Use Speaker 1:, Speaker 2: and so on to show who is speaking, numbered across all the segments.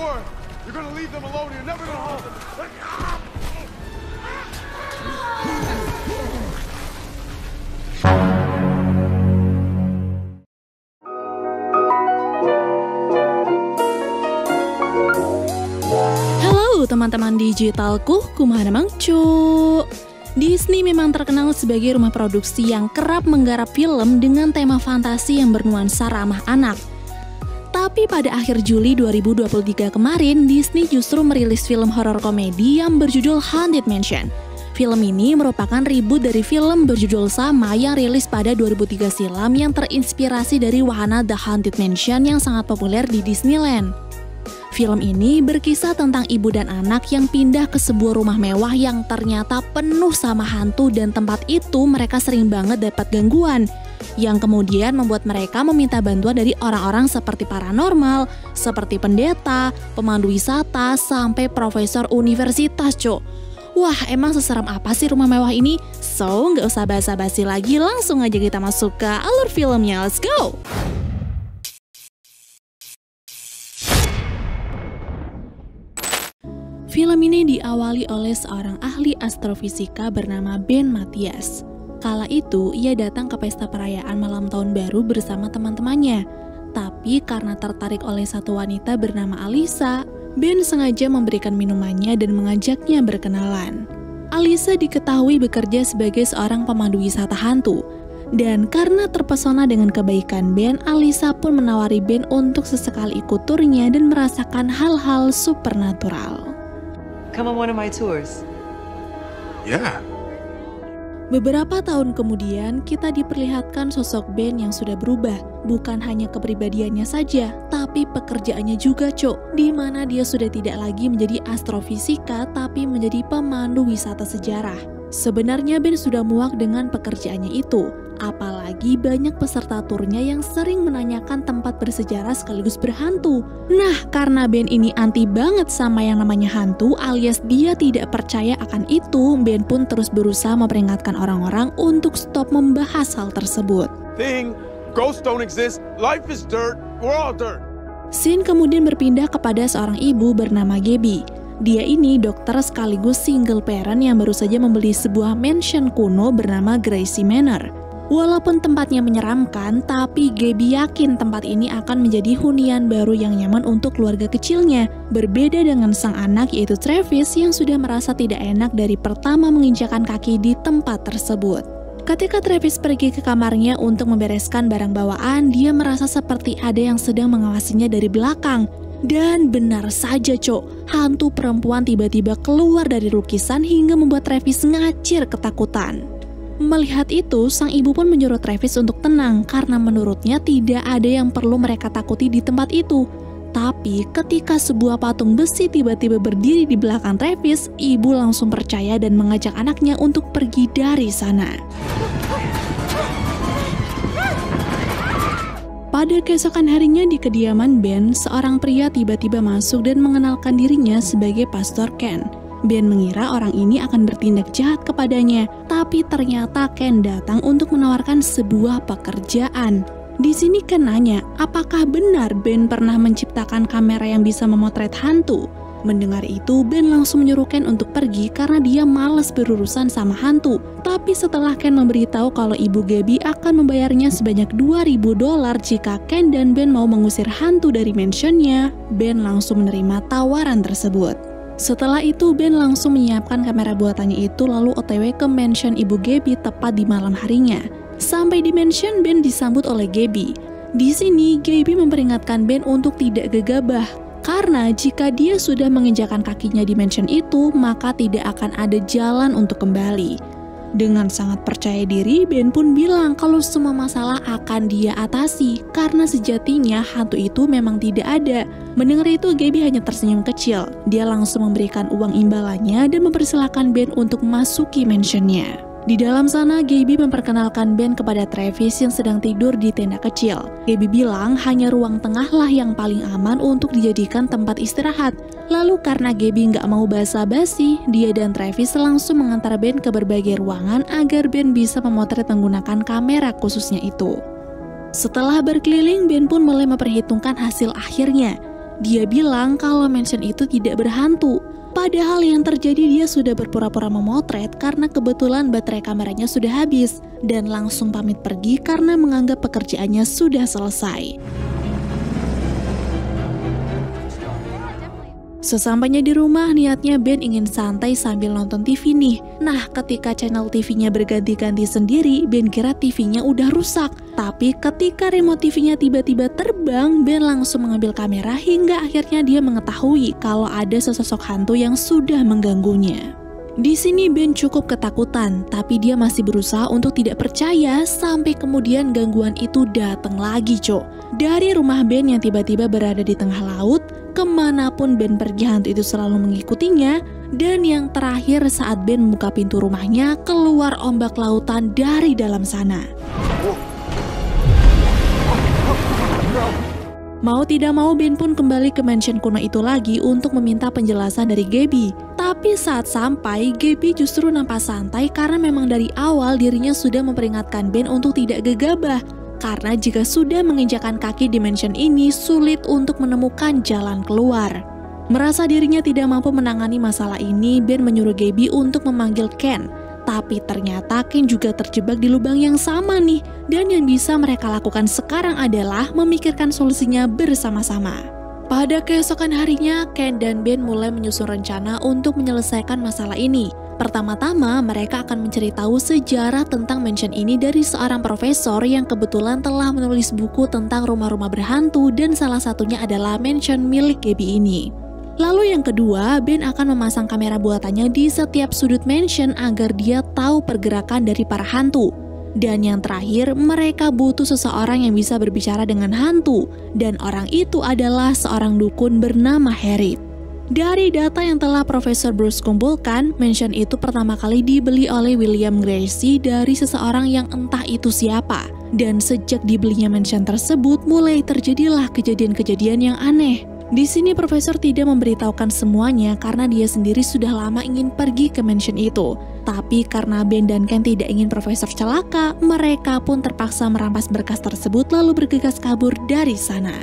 Speaker 1: swore you're gonna leave them alone. You're never gonna hold them.
Speaker 2: Halo teman-teman digitalku, kumaha namang cu. Disney memang terkenal sebagai rumah produksi yang kerap menggarap film dengan tema fantasi yang bernuansa ramah anak. Tapi pada akhir Juli 2023 kemarin, Disney justru merilis film horor komedi yang berjudul Haunted Mansion. Film ini merupakan reboot dari film berjudul sama yang rilis pada 2003 silam yang terinspirasi dari wahana The Haunted Mansion yang sangat populer di Disneyland. Film ini berkisah tentang ibu dan anak yang pindah ke sebuah rumah mewah yang ternyata penuh sama hantu, dan tempat itu mereka sering banget dapat gangguan, yang kemudian membuat mereka meminta bantuan dari orang-orang seperti paranormal, seperti pendeta, pemandu wisata, sampai profesor universitas, cok. Wah, emang seseram apa sih rumah mewah ini? So, nggak usah basa-basi lagi, langsung aja kita masuk ke alur filmnya, let's go! Film ini diawali oleh seorang ahli astrofisika bernama Ben Mathias. Kala itu, ia datang ke pesta perayaan malam tahun baru bersama teman-temannya. Tapi karena tertarik oleh satu wanita bernama Alisa, Ben sengaja memberikan minumannya dan mengajaknya berkenalan. Alisa diketahui bekerja sebagai seorang pemandu wisata hantu. Dan karena terpesona dengan kebaikan Ben, Alisa pun menawari Ben untuk sesekali ikut turnya dan merasakan hal-hal supernatural.
Speaker 3: Come on one of my tours.
Speaker 1: Yeah.
Speaker 2: Beberapa tahun kemudian, kita diperlihatkan sosok Ben yang sudah berubah. Bukan hanya kepribadiannya saja, tapi pekerjaannya juga, cok. Di mana dia sudah tidak lagi menjadi astrofisika, tapi menjadi pemandu wisata sejarah. Sebenarnya Ben sudah muak dengan pekerjaannya itu. Apalagi banyak peserta turnya yang sering menanyakan tempat bersejarah sekaligus berhantu. Nah, karena Ben ini anti banget sama yang namanya hantu, alias dia tidak percaya akan itu, Ben pun terus berusaha memperingatkan orang-orang untuk stop membahas hal tersebut.
Speaker 1: Ghosts don't exist. Life is dirt. We're all dirt.
Speaker 2: Scene kemudian berpindah kepada seorang ibu bernama Gabby. Dia ini dokter sekaligus single parent yang baru saja membeli sebuah mansion kuno bernama Gracie Manor. Walaupun tempatnya menyeramkan, tapi Gabby yakin tempat ini akan menjadi hunian baru yang nyaman untuk keluarga kecilnya. Berbeda dengan sang anak yaitu Travis yang sudah merasa tidak enak dari pertama menginjakan kaki di tempat tersebut. Ketika Travis pergi ke kamarnya untuk membereskan barang bawaan, dia merasa seperti ada yang sedang mengawasinya dari belakang. Dan benar saja, cok, hantu perempuan tiba-tiba keluar dari lukisan hingga membuat Travis ngacir ketakutan. Melihat itu, sang ibu pun menyuruh Travis untuk tenang karena menurutnya tidak ada yang perlu mereka takuti di tempat itu. Tapi ketika sebuah patung besi tiba-tiba berdiri di belakang Travis, ibu langsung percaya dan mengajak anaknya untuk pergi dari sana. Pada keesokan harinya di kediaman Ben, seorang pria tiba-tiba masuk dan mengenalkan dirinya sebagai Pastor Ken. Ben mengira orang ini akan bertindak jahat kepadanya, tapi ternyata Ken datang untuk menawarkan sebuah pekerjaan. Di sini Ken nanya, apakah benar Ben pernah menciptakan kamera yang bisa memotret hantu? Mendengar itu, Ben langsung menyuruh Ken untuk pergi karena dia malas berurusan sama hantu. Tapi setelah Ken memberitahu kalau ibu Gabby akan membayarnya sebanyak $2.000 jika Ken dan Ben mau mengusir hantu dari mansionnya, Ben langsung menerima tawaran tersebut. Setelah itu, Ben langsung menyiapkan kamera buatannya itu lalu OTW ke mansion ibu Gabby tepat di malam harinya. Sampai di mansion, Ben disambut oleh Gabby. Di sini, Gabby memperingatkan Ben untuk tidak gegabah. Karena jika dia sudah menginjakan kakinya di mansion itu, maka tidak akan ada jalan untuk kembali. Dengan sangat percaya diri, Ben pun bilang kalau semua masalah akan dia atasi karena sejatinya hantu itu memang tidak ada. Mendengar itu, Gabby hanya tersenyum kecil. Dia langsung memberikan uang imbalannya dan mempersilahkan Ben untuk masuki mansionnya. Di dalam sana, Gabby memperkenalkan Ben kepada Travis yang sedang tidur di tenda kecil. Gabby bilang hanya ruang tengah lah yang paling aman untuk dijadikan tempat istirahat. Lalu karena Gabby nggak mau basa-basi, dia dan Travis langsung mengantar Ben ke berbagai ruangan agar Ben bisa memotret menggunakan kamera khususnya itu. Setelah berkeliling, Ben pun mulai memperhitungkan hasil akhirnya. Dia bilang kalau mansion itu tidak berhantu. Padahal yang terjadi dia sudah berpura-pura memotret karena kebetulan baterai kameranya sudah habis dan langsung pamit pergi karena menganggap pekerjaannya sudah selesai. Sesampainya di rumah, niatnya Ben ingin santai sambil nonton TV nih. Nah, ketika channel TV-nya berganti-ganti sendiri, Ben kira TV-nya udah rusak. Tapi ketika remote TV-nya tiba-tiba terbang, Ben langsung mengambil kamera hingga akhirnya dia mengetahui kalau ada sesosok hantu yang sudah mengganggunya. Di sini Ben cukup ketakutan, tapi dia masih berusaha untuk tidak percaya sampai kemudian gangguan itu datang lagi, Cok. Dari rumah Ben yang tiba-tiba berada di tengah laut, kemanapun Ben pergi hantu itu selalu mengikutinya, dan yang terakhir saat Ben membuka pintu rumahnya, keluar ombak lautan dari dalam sana. Mau tidak mau Ben pun kembali ke mansion kuno itu lagi untuk meminta penjelasan dari Gabby. Tapi saat sampai, Gabby justru nampak santai karena memang dari awal dirinya sudah memperingatkan Ben untuk tidak gegabah. Karena jika sudah menginjakan kaki di mansion ini, sulit untuk menemukan jalan keluar. Merasa dirinya tidak mampu menangani masalah ini, Ben menyuruh Gabby untuk memanggil Ken. Tapi ternyata Ken juga terjebak di lubang yang sama nih. Dan yang bisa mereka lakukan sekarang adalah memikirkan solusinya bersama-sama. Pada keesokan harinya, Ken dan Ben mulai menyusun rencana untuk menyelesaikan masalah ini. Pertama-tama, mereka akan mencari tahu sejarah tentang mansion ini dari seorang profesor yang kebetulan telah menulis buku tentang rumah-rumah berhantu dan salah satunya adalah mansion milik Gabby ini. Lalu yang kedua, Ben akan memasang kamera buatannya di setiap sudut mansion agar dia tahu pergerakan dari para hantu. Dan yang terakhir, mereka butuh seseorang yang bisa berbicara dengan hantu, dan orang itu adalah seorang dukun bernama Harriet. Dari data yang telah Profesor Bruce kumpulkan, mansion itu pertama kali dibeli oleh William Gracie dari seseorang yang entah itu siapa. Dan sejak dibelinya mansion tersebut, mulai terjadilah kejadian-kejadian yang aneh. Di sini Profesor tidak memberitahukan semuanya karena dia sendiri sudah lama ingin pergi ke mansion itu. Tapi karena Ben dan Ken tidak ingin Profesor celaka, mereka pun terpaksa merampas berkas tersebut lalu bergegas kabur dari sana.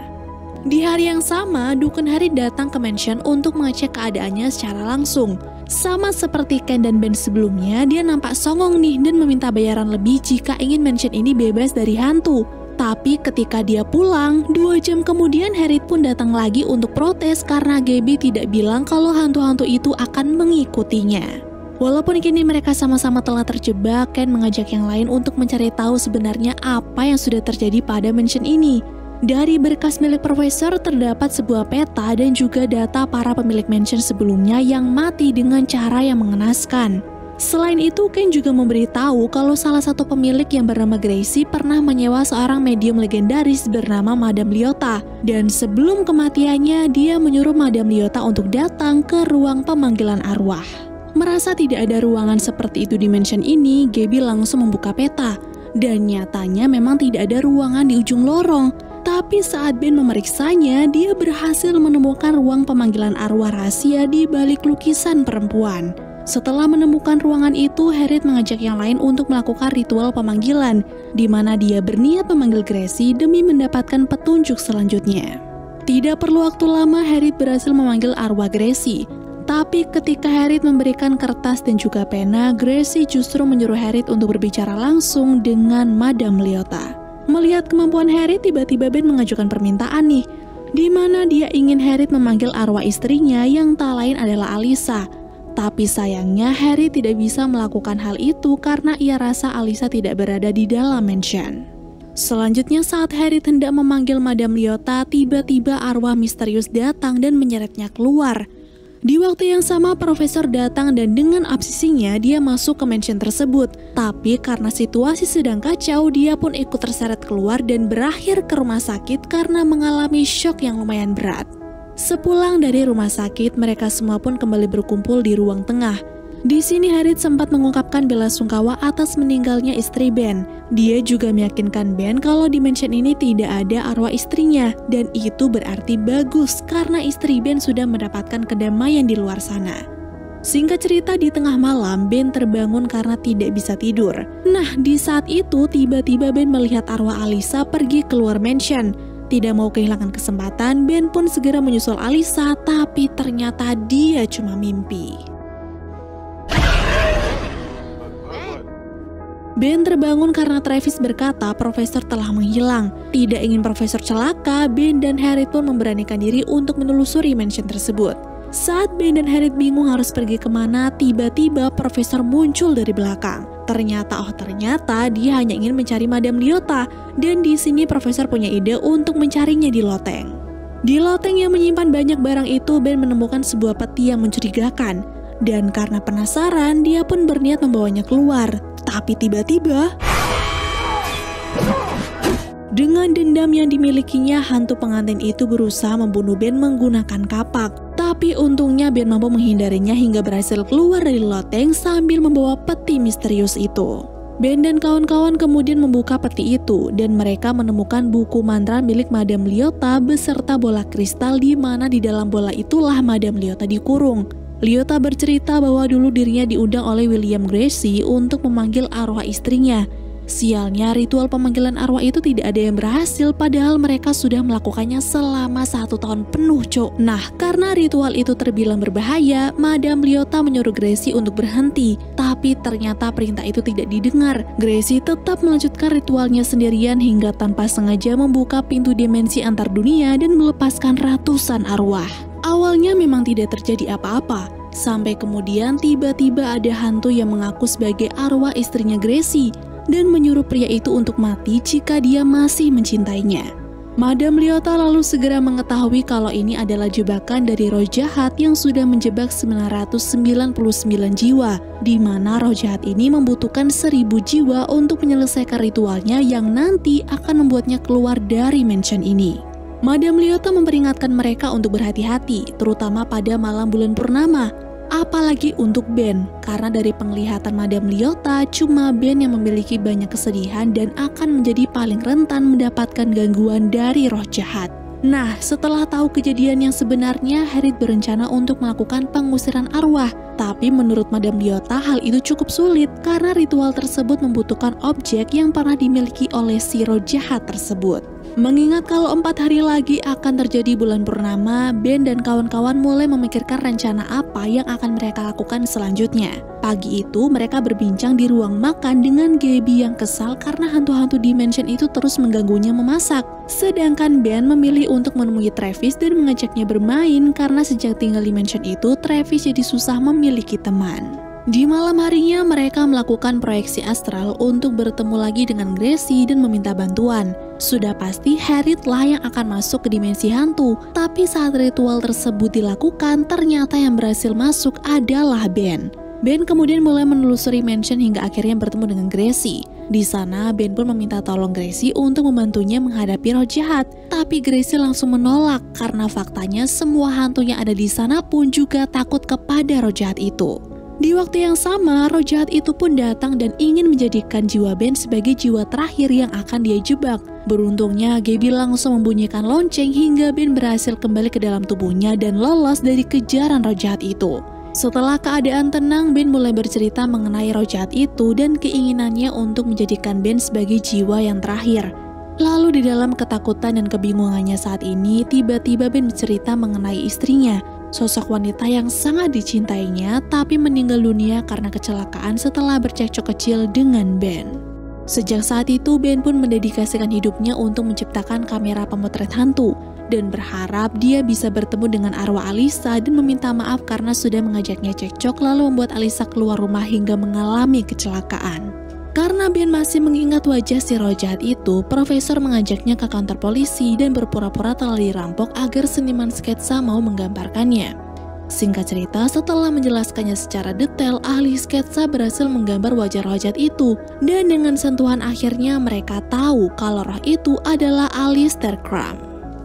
Speaker 2: Di hari yang sama, Dukun Harry datang ke mansion untuk mengecek keadaannya secara langsung. Sama seperti Ken dan Ben sebelumnya, dia nampak songong nih dan meminta bayaran lebih jika ingin mansion ini bebas dari hantu. Tapi ketika dia pulang, 2 jam kemudian Harriet pun datang lagi untuk protes karena Gabby tidak bilang kalau hantu-hantu itu akan mengikutinya. Walaupun kini mereka sama-sama telah terjebak, Ken mengajak yang lain untuk mencari tahu sebenarnya apa yang sudah terjadi pada mansion ini. Dari berkas milik Profesor terdapat sebuah peta dan juga data para pemilik mansion sebelumnya yang mati dengan cara yang mengenaskan. Selain itu, Ken juga memberitahu kalau salah satu pemilik yang bernama Gracie pernah menyewa seorang medium legendaris bernama Madame Leota. Dan sebelum kematiannya, dia menyuruh Madame Leota untuk datang ke ruang pemanggilan arwah. Merasa tidak ada ruangan seperti itu di mansion ini, Gabby langsung membuka peta. Dan nyatanya memang tidak ada ruangan di ujung lorong. Tapi saat Ben memeriksanya, dia berhasil menemukan ruang pemanggilan arwah rahasia di balik lukisan perempuan. Setelah menemukan ruangan itu, Harriet mengajak yang lain untuk melakukan ritual pemanggilan, di mana dia berniat memanggil Gracie demi mendapatkan petunjuk selanjutnya. Tidak perlu waktu lama, Harriet berhasil memanggil arwah Gracie. Tapi ketika Harriet memberikan kertas dan juga pena, Gracie justru menyuruh Harriet untuk berbicara langsung dengan Madame Leota. Melihat kemampuan Harriet, tiba-tiba Ben mengajukan permintaan nih, di mana dia ingin Harriet memanggil arwah istrinya yang tak lain adalah Alisa. Tapi sayangnya Harry tidak bisa melakukan hal itu karena ia rasa Alisa tidak berada di dalam mansion. Selanjutnya saat Harry hendak memanggil Madame Leota, tiba-tiba arwah misterius datang dan menyeretnya keluar. Di waktu yang sama Profesor datang dan dengan obsesinya dia masuk ke mansion tersebut. Tapi karena situasi sedang kacau, dia pun ikut terseret keluar dan berakhir ke rumah sakit karena mengalami shock yang lumayan berat. Sepulang dari rumah sakit, mereka semua pun kembali berkumpul di ruang tengah. Di sini Harriet sempat mengungkapkan belasungkawa atas meninggalnya istri Ben. Dia juga meyakinkan Ben kalau di mansion ini tidak ada arwah istrinya, dan itu berarti bagus karena istri Ben sudah mendapatkan kedamaian di luar sana. Singkat cerita, di tengah malam Ben terbangun karena tidak bisa tidur. Nah, di saat itu tiba-tiba Ben melihat arwah Alisa pergi keluar mansion. Tidak mau kehilangan kesempatan, Ben pun segera menyusul Alyssa, tapi ternyata dia cuma mimpi. Ben terbangun karena Travis berkata profesor telah menghilang. Tidak ingin profesor celaka, Ben dan Harriet pun memberanikan diri untuk menelusuri mansion tersebut. Saat Ben dan Harriet bingung harus pergi kemana, tiba-tiba profesor muncul dari belakang. Ternyata dia hanya ingin mencari Madame Leota, dan di sini profesor punya ide untuk mencarinya di loteng. Di loteng yang menyimpan banyak barang itu, Ben menemukan sebuah peti yang mencurigakan. Dan karena penasaran, dia pun berniat membawanya keluar. Tapi tiba-tiba, dengan dendam yang dimilikinya, hantu pengantin itu berusaha membunuh Ben menggunakan kapak. Tapi untungnya Ben mampu menghindarinya hingga berhasil keluar dari loteng sambil membawa peti misterius itu. Ben dan kawan-kawan kemudian membuka peti itu dan mereka menemukan buku mantra milik Madame Leota beserta bola kristal di mana di dalam bola itulah Madame Leota dikurung. Leota bercerita bahwa dulu dirinya diundang oleh William Gracie untuk memanggil arwah istrinya. Sialnya, ritual pemanggilan arwah itu tidak ada yang berhasil padahal mereka sudah melakukannya selama 1 tahun penuh, Cok. Nah, karena ritual itu terbilang berbahaya, Madame Leota menyuruh Gracie untuk berhenti. Tapi ternyata perintah itu tidak didengar. Gracie tetap melanjutkan ritualnya sendirian hingga tanpa sengaja membuka pintu dimensi antar dunia dan melepaskan ratusan arwah. Awalnya memang tidak terjadi apa-apa. Sampai kemudian tiba-tiba ada hantu yang mengaku sebagai arwah istrinya Gracie dan menyuruh pria itu untuk mati jika dia masih mencintainya. Madame Leota lalu segera mengetahui kalau ini adalah jebakan dari roh jahat yang sudah menjebak 999 jiwa, di mana roh jahat ini membutuhkan 1000 jiwa untuk menyelesaikan ritualnya yang nanti akan membuatnya keluar dari mansion ini. Madame Leota memperingatkan mereka untuk berhati-hati, terutama pada malam bulan purnama. Apalagi untuk Ben, karena dari penglihatan Madame Leota, cuma Ben yang memiliki banyak kesedihan dan akan menjadi paling rentan mendapatkan gangguan dari roh jahat. Nah, setelah tahu kejadian yang sebenarnya, Harriet berencana untuk melakukan pengusiran arwah. Tapi menurut Madame Leota, hal itu cukup sulit karena ritual tersebut membutuhkan objek yang pernah dimiliki oleh si roh jahat tersebut. Mengingat kalau 4 hari lagi akan terjadi bulan purnama, Ben dan kawan-kawan mulai memikirkan rencana apa yang akan mereka lakukan selanjutnya. Pagi itu mereka berbincang di ruang makan dengan Gabby yang kesal karena hantu-hantu di mansion itu terus mengganggunya memasak. Sedangkan Ben memilih untuk menemui Travis dan mengajaknya bermain karena sejak tinggal di mansion itu, Travis jadi susah memiliki teman. Di malam harinya mereka melakukan proyeksi astral untuk bertemu lagi dengan Gracie dan meminta bantuan. Sudah pasti Harriet lah yang akan masuk ke dimensi hantu, tapi saat ritual tersebut dilakukan ternyata yang berhasil masuk adalah Ben. Ben kemudian mulai menelusuri mansion hingga akhirnya bertemu dengan Gracie. Di sana Ben pun meminta tolong Gracie untuk membantunya menghadapi roh jahat, tapi Gracie langsung menolak karena faktanya semua hantu yang ada di sana pun juga takut kepada roh jahat itu. Di waktu yang sama, roh jahat itu pun datang dan ingin menjadikan jiwa Ben sebagai jiwa terakhir yang akan dia jebak. Beruntungnya, Gabby langsung membunyikan lonceng hingga Ben berhasil kembali ke dalam tubuhnya dan lolos dari kejaran roh jahat itu. Setelah keadaan tenang, Ben mulai bercerita mengenai roh jahat itu dan keinginannya untuk menjadikan Ben sebagai jiwa yang terakhir. Lalu di dalam ketakutan dan kebingungannya saat ini, tiba-tiba Ben bercerita mengenai istrinya. Sosok wanita yang sangat dicintainya tapi meninggal dunia karena kecelakaan setelah bercekcok kecil dengan Ben. Sejak saat itu Ben pun mendedikasikan hidupnya untuk menciptakan kamera pemotret hantu dan berharap dia bisa bertemu dengan arwah Alyssa dan meminta maaf karena sudah mengajaknya cekcok lalu membuat Alyssa keluar rumah hingga mengalami kecelakaan. Karena Ben masih mengingat wajah si roh jahat itu, profesor mengajaknya ke kantor polisi dan berpura-pura telah dirampok agar seniman sketsa mau menggambarkannya. Singkat cerita, setelah menjelaskannya secara detail, ahli sketsa berhasil menggambar wajah roh jahat itu. Dan dengan sentuhan akhirnya mereka tahu kalau roh itu adalah Alistair Crumb.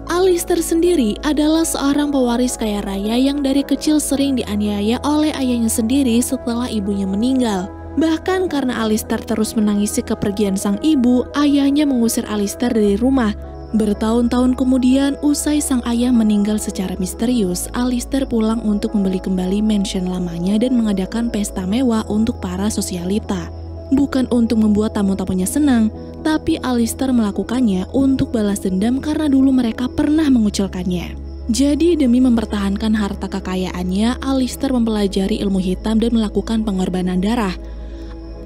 Speaker 2: Alistair sendiri adalah seorang pewaris kaya raya yang dari kecil sering dianiaya oleh ayahnya sendiri setelah ibunya meninggal. Bahkan karena Alistair terus menangisi kepergian sang ibu, ayahnya mengusir Alistair dari rumah. Bertahun-tahun kemudian, usai sang ayah meninggal secara misterius, Alistair pulang untuk membeli kembali mansion lamanya dan mengadakan pesta mewah untuk para sosialita. bukan untuk membuat tamu-tamunya senang, tapi Alistair melakukannya untuk balas dendam karena dulu mereka pernah mengucilkannya. Jadi demi mempertahankan harta kekayaannya, Alistair mempelajari ilmu hitam dan melakukan pengorbanan darah.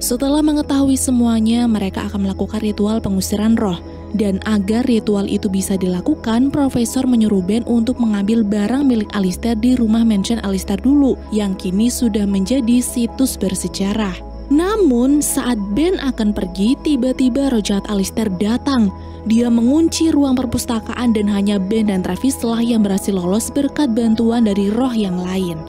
Speaker 2: Setelah mengetahui semuanya, mereka akan melakukan ritual pengusiran roh. Dan agar ritual itu bisa dilakukan, Profesor menyuruh Ben untuk mengambil barang milik Alistair di rumah mansion Alistair dulu, yang kini sudah menjadi situs bersejarah. Namun, saat Ben akan pergi, tiba-tiba roh jahat Alistair datang. Dia mengunci ruang perpustakaan dan hanya Ben dan Travis lah yang berhasil lolos berkat bantuan dari roh yang lain.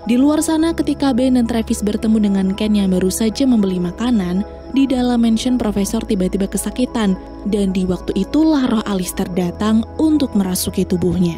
Speaker 2: Di luar sana, ketika Ben dan Travis bertemu dengan Ken yang baru saja membeli makanan, di dalam mansion Profesor tiba-tiba kesakitan, dan di waktu itulah roh Alistair datang untuk merasuki tubuhnya.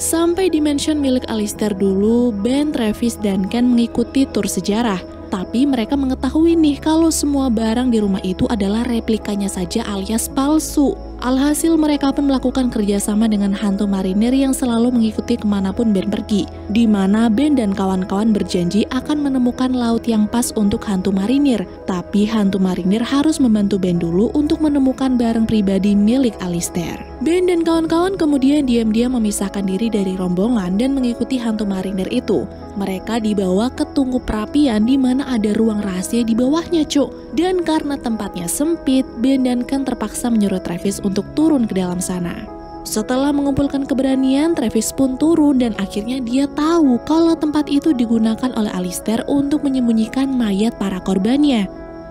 Speaker 2: Sampai di mansion milik Alistair dulu, Ben, Travis, dan Ken mengikuti tur sejarah. Tapi mereka mengetahui nih kalau semua barang di rumah itu adalah replikanya saja alias palsu. Alhasil mereka pun melakukan kerjasama dengan hantu marinir yang selalu mengikuti kemanapun Ben pergi. Di mana Ben dan kawan-kawan berjanji akan menemukan laut yang pas untuk hantu marinir. Tapi hantu marinir harus membantu Ben dulu untuk menemukan barang pribadi milik Alistair. Ben dan kawan-kawan kemudian diam-diam memisahkan diri dari rombongan dan mengikuti hantu marinir itu. Mereka dibawa ke tungku perapian di mana ada ruang rahasia di bawahnya, Cuk. Dan karena tempatnya sempit, Ben dan Ken terpaksa menyuruh Travis untuk turun ke dalam sana. Setelah mengumpulkan keberanian, Travis pun turun dan akhirnya dia tahu kalau tempat itu digunakan oleh Alistair untuk menyembunyikan mayat para korbannya.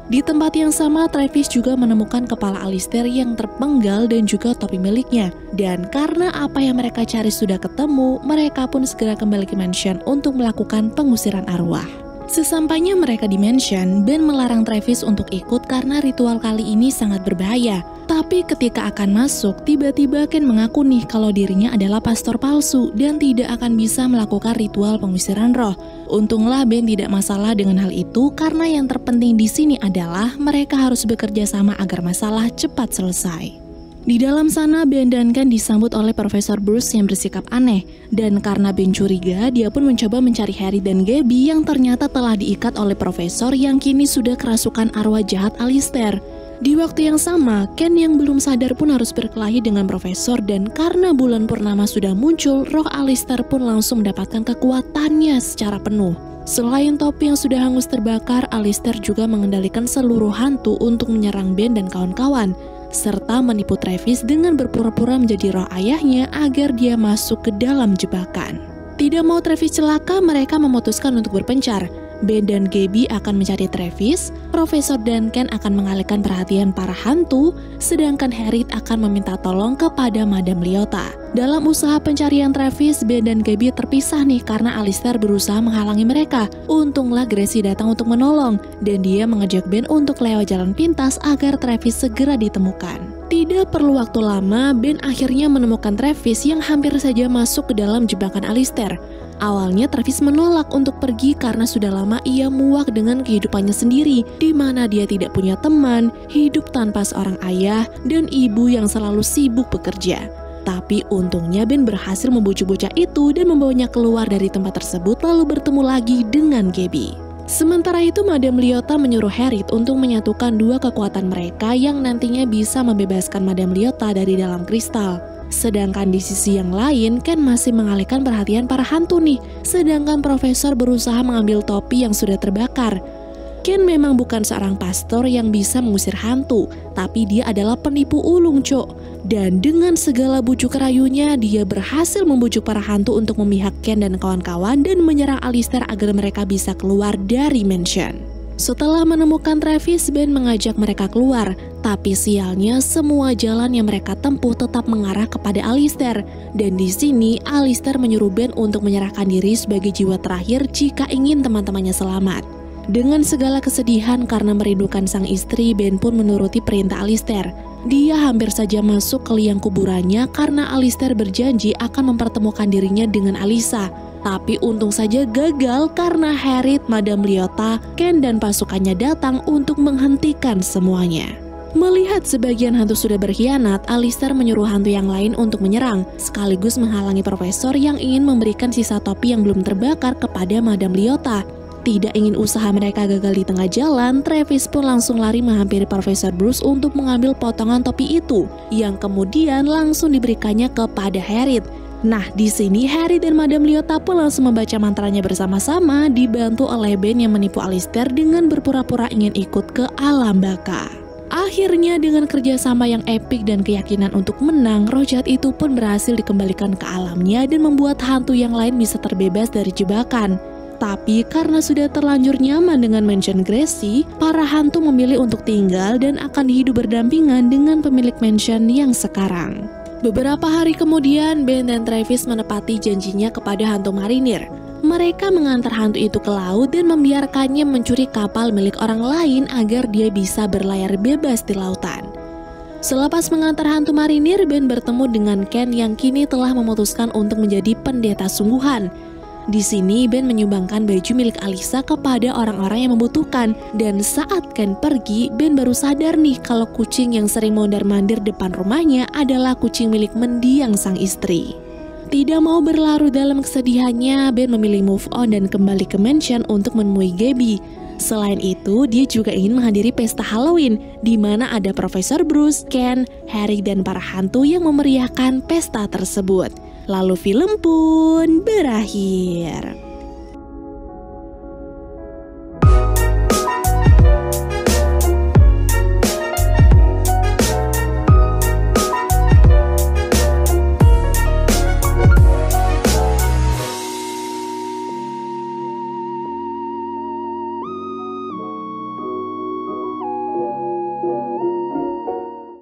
Speaker 2: Di tempat yang sama, Travis juga menemukan kepala Alistair yang terpenggal dan juga topi miliknya. Dan karena apa yang mereka cari sudah ketemu, mereka pun segera kembali ke mansion untuk melakukan pengusiran arwah. Sesampainya mereka di mansion, Ben melarang Travis untuk ikut karena ritual kali ini sangat berbahaya. Tapi ketika akan masuk, tiba-tiba Ken mengaku nih kalau dirinya adalah pastor palsu dan tidak akan bisa melakukan ritual pengusiran roh. Untunglah Ben tidak masalah dengan hal itu karena yang terpenting di sini adalah mereka harus bekerja sama agar masalah cepat selesai. Di dalam sana, Ben dan Ken disambut oleh Profesor Bruce yang bersikap aneh. Dan karena Ben curiga, dia pun mencoba mencari Harry dan Gabby yang ternyata telah diikat oleh Profesor yang kini sudah kerasukan arwah jahat Alistair. Di waktu yang sama, Ken yang belum sadar pun harus berkelahi dengan Profesor dan karena bulan purnama sudah muncul, roh Alistair pun langsung mendapatkan kekuatannya secara penuh. Selain topi yang sudah hangus terbakar, Alistair juga mengendalikan seluruh hantu untuk menyerang Ben dan kawan-kawan, serta menipu Travis dengan berpura-pura menjadi roh ayahnya agar dia masuk ke dalam jebakan. Tidak mau Travis celaka, mereka memutuskan untuk berpencar. Ben dan Gabby akan mencari Travis, Profesor dan Ken akan mengalihkan perhatian para hantu, sedangkan Harry akan meminta tolong kepada Madam Leota. Dalam usaha pencarian Travis, Ben dan Gabby terpisah nih karena Alistair berusaha menghalangi mereka. Untunglah Gracie datang untuk menolong, dan dia mengajak Ben untuk lewat jalan pintas agar Travis segera ditemukan. Tidak perlu waktu lama, Ben akhirnya menemukan Travis yang hampir saja masuk ke dalam jebakan Alistair. Awalnya Travis menolak untuk pergi karena sudah lama ia muak dengan kehidupannya sendiri, di mana dia tidak punya teman, hidup tanpa seorang ayah, dan ibu yang selalu sibuk bekerja. Tapi untungnya Ben berhasil membujuk bocah itu dan membawanya keluar dari tempat tersebut lalu bertemu lagi dengan Gabby. Sementara itu Madam Leota menyuruh Harry untuk menyatukan dua kekuatan mereka yang nantinya bisa membebaskan Madam Leota dari dalam kristal. Sedangkan di sisi yang lain, Ken masih mengalihkan perhatian para hantu nih. Sedangkan Profesor berusaha mengambil topi yang sudah terbakar. Ken memang bukan seorang pastor yang bisa mengusir hantu, tapi dia adalah penipu ulung, Cok. Dan dengan segala bujuk rayunya, dia berhasil membujuk para hantu untuk memihak Ken dan kawan-kawan dan menyerang Alistair agar mereka bisa keluar dari mansion. Setelah menemukan Travis, Ben mengajak mereka keluar, tapi sialnya semua jalan yang mereka tempuh tetap mengarah kepada Alistair. Dan di sini Alistair menyuruh Ben untuk menyerahkan diri sebagai jiwa terakhir jika ingin teman-temannya selamat. Dengan segala kesedihan karena merindukan sang istri, Ben pun menuruti perintah Alistair. Dia hampir saja masuk ke liang kuburannya karena Alistair berjanji akan mempertemukan dirinya dengan Alyssa. Tapi untung saja gagal karena Harry, Madam Leota, Ken dan pasukannya datang untuk menghentikan semuanya. Melihat sebagian hantu sudah berkhianat, Alistair menyuruh hantu yang lain untuk menyerang, sekaligus menghalangi Profesor yang ingin memberikan sisa topi yang belum terbakar kepada Madam Leota. Tidak ingin usaha mereka gagal di tengah jalan, Travis pun langsung lari menghampiri Profesor Bruce untuk mengambil potongan topi itu, yang kemudian langsung diberikannya kepada Harriet. Nah, di sini Harry dan Madame Leota pun langsung membaca mantranya bersama-sama, dibantu oleh Ben yang menipu Alistair dengan berpura-pura ingin ikut ke alam baka. Akhirnya dengan kerjasama yang epik dan keyakinan untuk menang, roh jahat itu pun berhasil dikembalikan ke alamnya dan membuat hantu yang lain bisa terbebas dari jebakan. Tapi karena sudah terlanjur nyaman dengan mansion Gracie, para hantu memilih untuk tinggal dan akan hidup berdampingan dengan pemilik mansion yang sekarang. Beberapa hari kemudian, Ben dan Travis menepati janjinya kepada hantu marinir. Mereka mengantar hantu itu ke laut dan membiarkannya mencuri kapal milik orang lain agar dia bisa berlayar bebas di lautan. Selepas mengantar hantu marinir, Ben bertemu dengan Ken yang kini telah memutuskan untuk menjadi pendeta sungguhan. Di sini Ben menyumbangkan baju milik Alisa kepada orang-orang yang membutuhkan, dan saat Ken pergi, Ben baru sadar nih kalau kucing yang sering mondar-mandir depan rumahnya adalah kucing milik mendiang sang istri. Tidak mau berlarut dalam kesedihannya, Ben memilih move on dan kembali ke mansion untuk menemui Gabby. Selain itu, dia juga ingin menghadiri pesta Halloween, di mana ada Profesor Bruce, Ken, Harry, dan para hantu yang memeriahkan pesta tersebut. Lalu film pun berakhir.